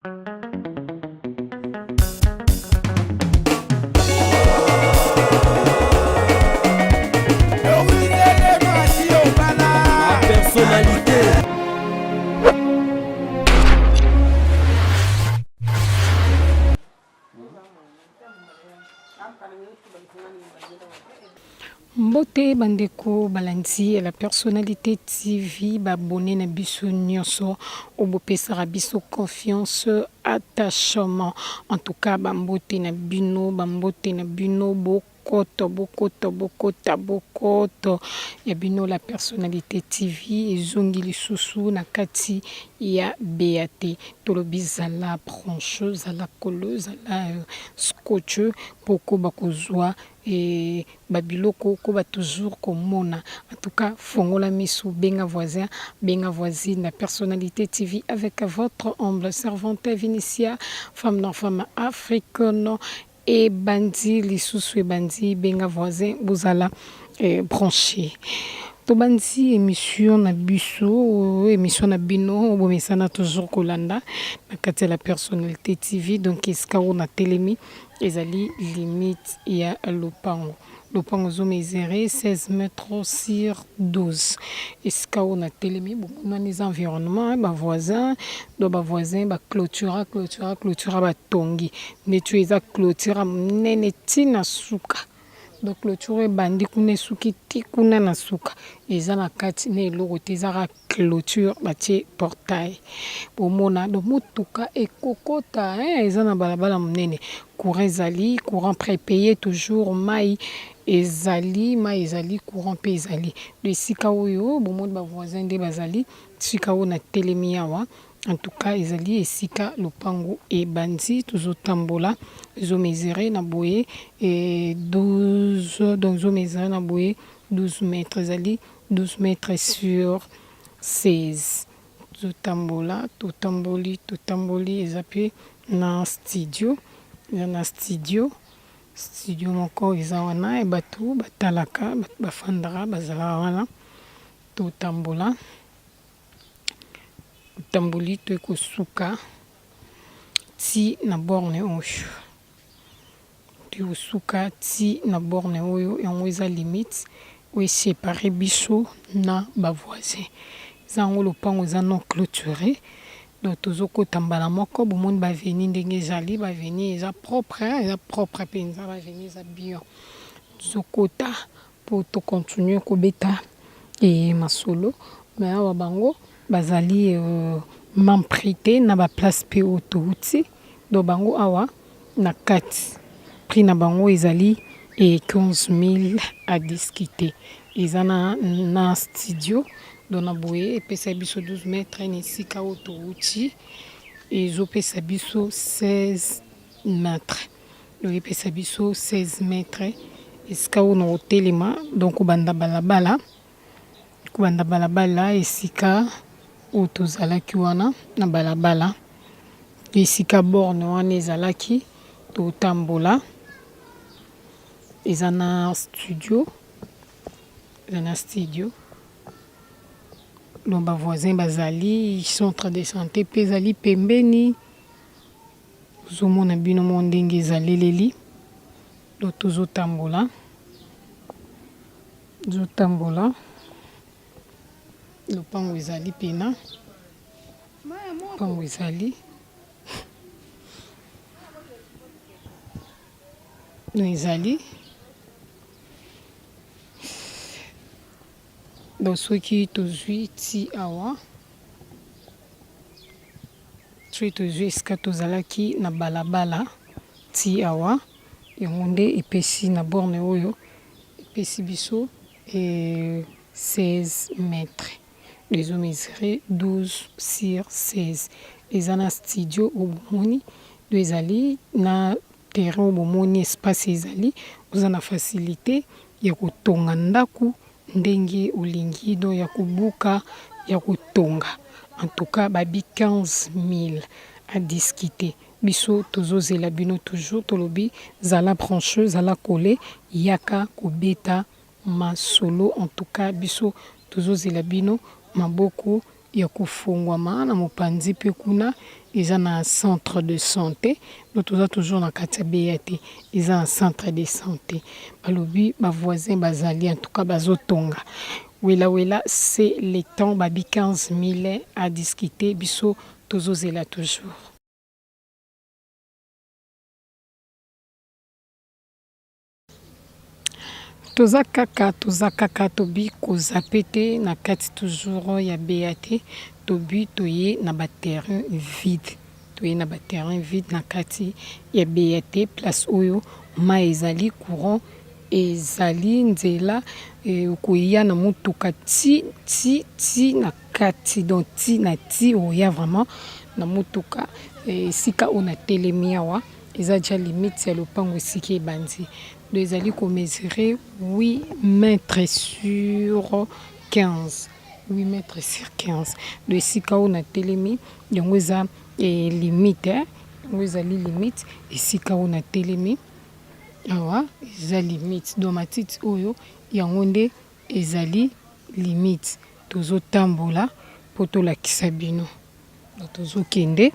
Personnalité. Mbote bandeko balandi la personnalité TV babonné na biso nyonso obopesaka biso confiance attachement en tout cas bambote na bino bokoto ya bino la personnalité TV ezongi lisusu na kati ya BAT tolobi zala branche zala colle zala scotch poko bakozwa et babiloko ko ba toujours komona en tout cas fongola miso benga voisin benga voisine la personnalité TV avec votre humble servante Vinicia femme africaine et bandi lisusu et bandi benga voisin bozala branché to bandi émission na biso émission na bino bomesana toujours kolanda na kati la personnalité TV donc eska on a telemi ezali limite ya lopango zo mesuré 16 mètres sur 12 eska on a telemi bon les environnements ba voisin do ba voisin ba clôture ba tongi ne tu eza clôture nene tina suka donc clôture bandi kuna suki tikuna na suka eza na kati ne eloko te ezaka clôture batie portail bomona do motuka ekokota eza na balabala monene courant ezali courant prépayé toujours mai ezali courant pe ezali de sika oyo bomona ba voisin nde bazali sika oyo na telemi awa en tout cas ezali esika lopango e bandi tozotambola zo mesurer na boye et 12 donc zo mesurer na boye 12 mètres ezali 12 mètres sur 16 zotambola totamboli eza pe na studio moko eza wana e bato batalaka bafandaka bazala wana totambola tamboli to ekosuka ti na borne oyo tosuka ti na borne oyo yango eza limite oyo séparé biso na bavoisin zango lopango eza non clôturé donc tozokota mbala moko bomoni baveni ndenge ezali baveni eza propre mpenza baveni eza bien tozokota mpo tocontinue kobeta masolo me awa bango bazali mamprité na baplace pe oyo touti do bango awa na kati prix na bango ezali 15 000 à discuter eza na studio do na boye epesa biso 12 mètres na esika oyo touti ezopesa biso 16 mètres do epesa biso 16 mètres esika oyo na kotelema donc kobanda balabala esika oyo tozalaki wana na balabala esika borne wana ezalaki totambola eza na studio donc ba voisins bazali centre de santé pe ezali pembeni ozomona bino mo ndenge ezaleleli donc tozotambola lopango ezali pena lopango ezali donc soki tozwi ti awa soki tozwi esika tozalaki na balabala ti awa yango nde epesi na borne oyo epesi biso 16 mètres les hommes mesurés 12 sur 16 eza na studio obomoni do ezali na terrain obomoni espace ezali oza na facilité ya kotonga ndako ndenge olingi do ya kobuka ya kotonga en tout cas babi 15 000 à discuter biso tozozela bino toujours tolobi zala branche zala collé yaka kobeta masolo en tout cas biso tozozela bino maboko ya kofungwama na mopanzi pe kuna ils ont un centre de santé. Nous sommes toujours dans le BAT. Ils ont un centre de santé. Balobi, ma voisin, bazali, en tout cas, bazotonga. Wela, c'est le temps, babi 15 000 à discuter. Biso, tous là toujours. Toza kaka tobi kozape te na kati toujours ya BAT tobi toye na ba terrain vide. Toye na ba terrain vide na kati ya BAT place oyo ma ezali courant ezali nzela okoya na mutuka ti na kati donc ti oya vraiment na mutuka sika ona telemi awa eza déjà limite ya lopango esika ebandi. Nous allons mesurer 8 mètres sur 15. 8 mètres sur 15. De sika on a télémi, donc vous avez limite. Vous avez limite. Et sika on a télémi, awa, ils ont limite. Donc ma petite oyo, yangonde, ils ont limite. Tozo tambola, poto la kisabino. Donc tozo kende.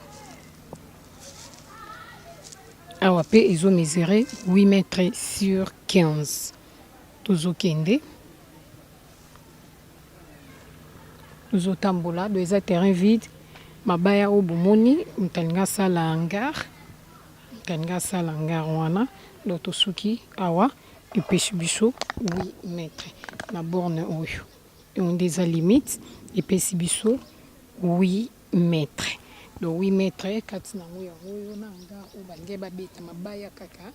Awa pe ils ont mesuré 8 mètres sur 15. Tozo kende. Tozo tambola, deux terrain vide. Mabaya obumoni, mtalinga sala hangar. Mtalinga sala hangar wana. Loto suki awa. Et puis biso 8 mètres. Ma borne oyo. Et on des limites. Et puis biso 8 mètres. Donc 8 mètres, 4 nango yango na hangar o bange babeta mabaya kaka.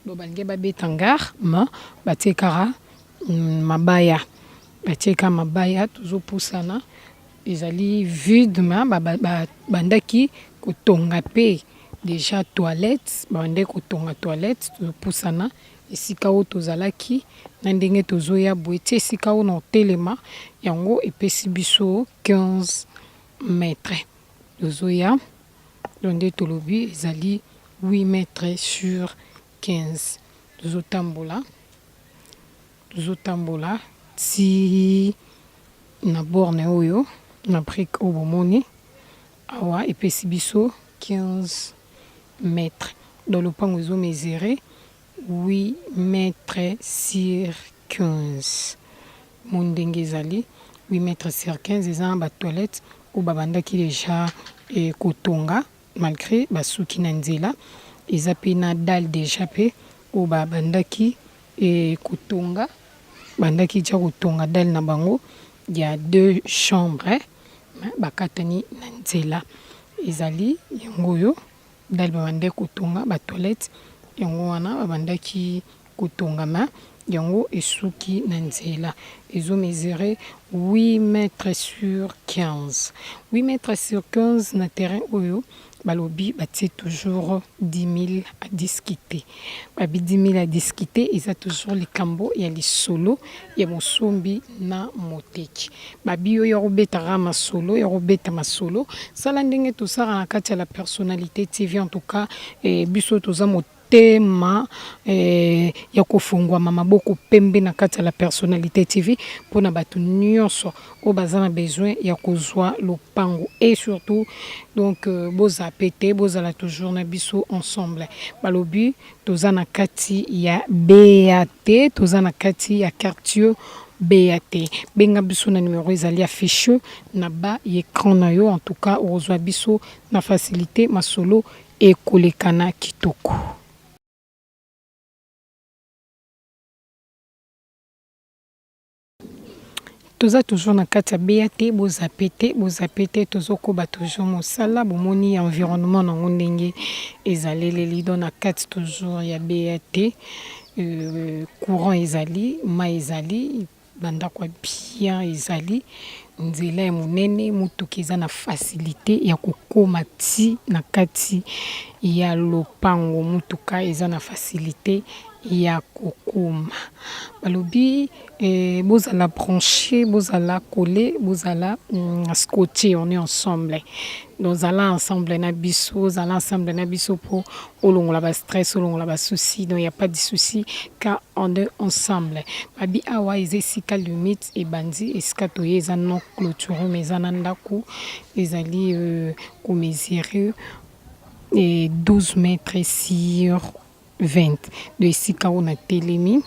Donc bange babeta hangar ma batekara mabaya. Bateka mabaya toujours pusana. Ezali vide ma bandaki kotonga pe déjà toilette, bande kotonga toilette toujours pusana. Esika o tozalaki na ndenge tozoya boete esika o na telema yango epesi biso 15 mètres. Zoya, donde tolobi, ezali 8 mètres sur 15. Zotambola, si na borne oyo, na brique obomoni, awa, epesi biso 15 mètres. Dans le pan ozo mesuré 8 mètres sur 15. Mondenge ezali 8 mètres sur 15, ezali ba toilette. Ou babandaki déjà kotonga malgré basuki na nzela ezape na dalle déjà pe ou babandaki kotonga bandaki ja kotonga dalle na bango il y a 2 chambres bakatani na nzela ezali yango yo dalle babandaki kotonga ba toilette yango wana babandaki kotonga ma yango esuki na nzela ezo mesurer 8 mètres sur 15. 8 mètres sur 15 na terrain oyo balobi batie toujours 10 000 à discuter. Babi 10 000 à discuter eza toujours likambo ya lisolo ya mosombi na moteki. Babi oyo robeta masolo ya robeta masolo sala ndenge to sara na kati ya la personnalité TV en tout cas biso toza tema ya kofungwa maboko pembe na kati ya la personnalité TV pona batu nyonso o bazana besoin ya kozwa lopango et surtout donc boza pété bozala toujours na biso ensemble balobi toza na kati ya BAT toza na kati ya quartier BAT benga biso na numéro ezali affiché na ba écran na yo en tout cas ozwa biso na facilité masolo et kolekana kitoko. Toza toujours na kati ya BAT boza pété tozokoba toujours mosala bomoni environnement nango ndenge ezaleleli don na kati toujours ya BAT courant ezali ma ezali bandako bien ezali nzela ya monene mutuka eza na facilité ya kokoma ti na kati ya lopango mutuka eza na facilité ya kokoma balobi bozala branché bozala collé bozala scotché on est ensemble donc zala ensemble na biso, zala ensemble na biso pour olongola ba stress, olongola ba soucis. Donc il y a pas de souci car on est ensemble. Babi awa esika limite et bandi esika toye eza non clôturé mais eza na ndako ezali ko mesurer et 12 mètres sur 20 de esika ona telemi.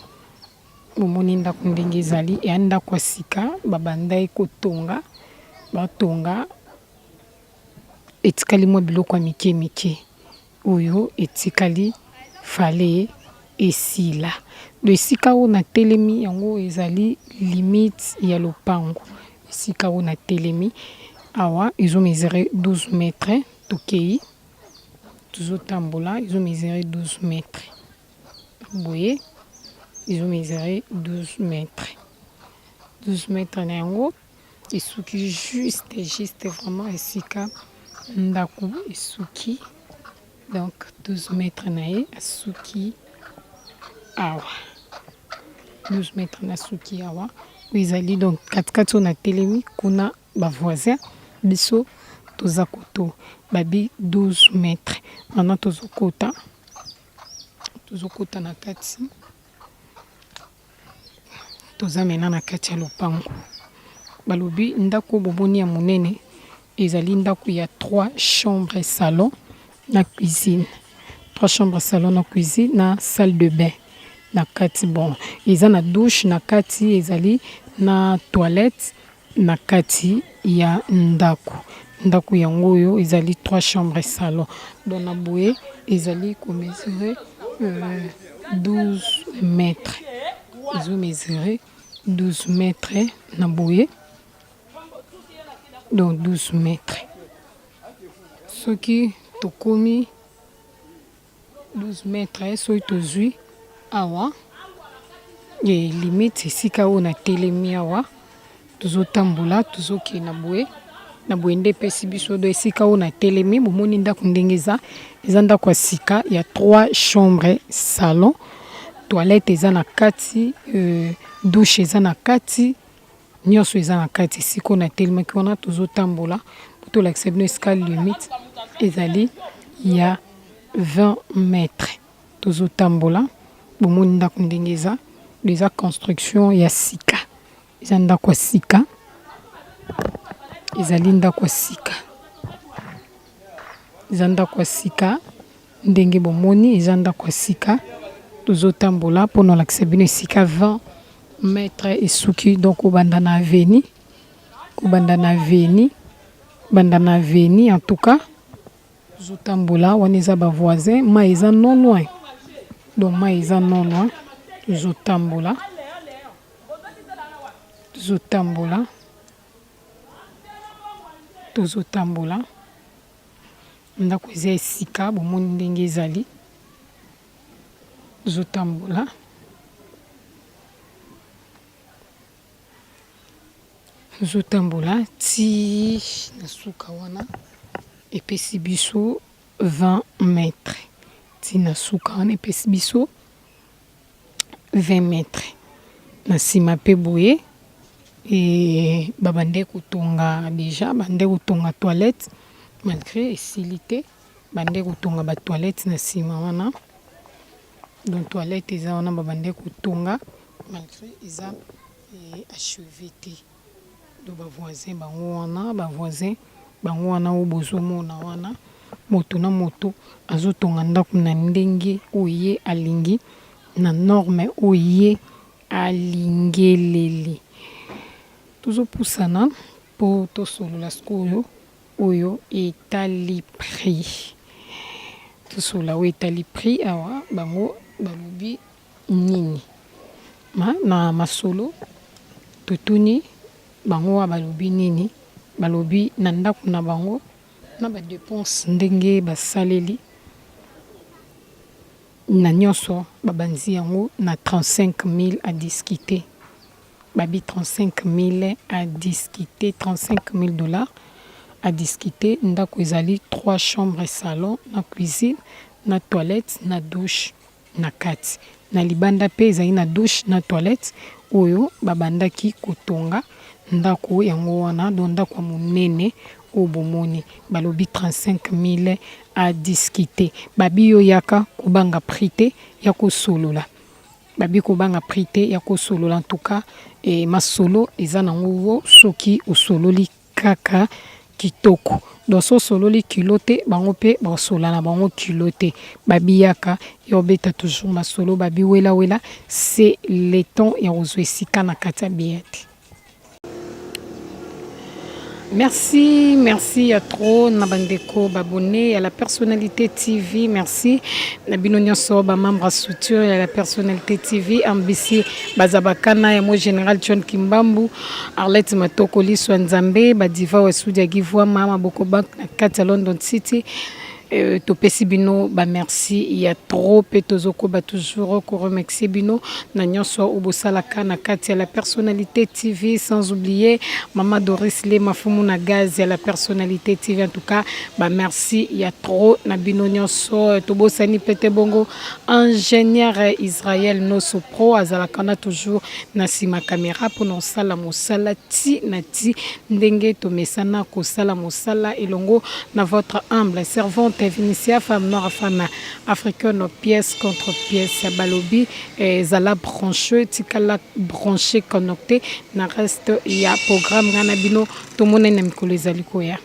Bomoni ndako ndenge ezali e ndako ya sika babandai kotonga batonga etikali mwa biloko ya mike mike oyo etikali fale esila do esika oyo na telemi yango ezali limite ya lopango esika oyo na telemi awa ezo mesurer 12 mètres tokei tozotambola ezo mesurer 12 mètres boye ezo mesurer 12 mètres 12 mètres na yango esuki juste vraiment esika ndako esuki donc 12 mètres na ye asuki awa 12 mètres na suki awa ezali donc katikati oyo na telemi kuna bavoisin biso toza koto babi 12 mètres maintenant tozokota na kati toza mena na kati ya lopango balobi ndako boboni ya monene ezali ndako ya 3 chambres salon na cuisine 3 chambres salon na cuisine na salle de bain na kati bon eza na douche na kati ezali na toilette na kati ya ndako yango oyo ezali 3 chambres salon donc na boye ezali ko mesurer 12 mètres ezo mesurer 12 mètres na boye donc 12 mètres soki tokomi 12 mètres soki tozwi awa e limite esika oyo na telemi awa tozotambola tozokende na boye nde epesi biso do esika oyo na telemi bomoni ndako ndenge eza ndako ya sika ya 3 chambres salon toilette eza na kati douche eza na kati nyonso eza na kati esika oyo na telemaki wana tozotambola po tolakisa bino esika limite ezali ya 20 mètres tozotambola bomoni ndako ndenge eza construction ya sika eza ndako ya sika ezali ndako ya sika eza ndako ya sika ndenge bomoni eza ndako ya sika tozotambola mpona olakisa bino esika 20 mètres esuki donc obanda na avenue en tout cas tozotambola wana eza bavoisin ma eza non loin donc ma eza non loin tozotambola ndako eza esika bomoni ndenge ezali tozotambola ti na suka wana epesi biso 20 mètres ti na suka wana epesi biso 20 mètres na nsima mpe boye e babande kotonga déjà bande kotonga toilette malgré esili te bande kotonga batoilette na nsima wana donc toilette eza wana babande kotonga malgré eza achevé te do bavoisin bango wana oyo bozomona wana moto na moto azotonga ndako na ndenge oyo ye alingi na norme oyo ye alingeleli tozopusana mpo tosolola sikoyo oyo etali prix tosolola oyo etali prix awa bango balobi nini na masolo totuni bango wa balobi nini balobi na ndako na bango na badepense ndenge basaleli na nyonso babanzi yango na 35 000 à discuter babi 35 000 à discuter 35 000 $ à discuter ndako ezali 3 chambres salon na cuisine na toilette na douche na kati na libanda pe ezali na douche na toilette oyo babandaki kotonga ndako yango wana do ndako monene obomoni balobi 35 000 à discuter babi yo yaka kobanga prité ya kosolola babi kobanga prité ya kosolola en tout cas et masolo eza nango soki osololi kaka kitoko donc so sololi kilote bango pe basola na bango kilote babi yaka yo beta toujours masolo babi wela wela c'est le temps ya ozwe sika na kati ya Beate. Merci, merci à trop Nabandeko Babone, à la personnalité TV, merci. Nabinonio Soba, membre soutien, à la personnalité TV, Ambissi, Bazabakana, et moi général John Kimbambu, Arlette Matokoli, Swanzambe, Badiva, Wasudia Givwa, Mama Bokobank, Kata London City. Topesi bino ba merci il y a trop petozoko ba toujours ko remercier bino na nyonso obosala kana kati ya la personnalité TV sans oublier Mama Doris Le Mafumu na gaz ya la personnalité TV en tout cas ba merci il y a trop na bino nyonso tobosani pete bongo ingénieur Israël Noso Pro azala kana toujours na sima caméra pour non sala mosala ti na ti ndenge to mesana ko sala mosala elongo na votre humble servante Vinicia femme noire femme africaine pièce contre pièce balobi zala branché tikala branché connecté na reste il y a programme ngana bino to monene mikolo ezali koya.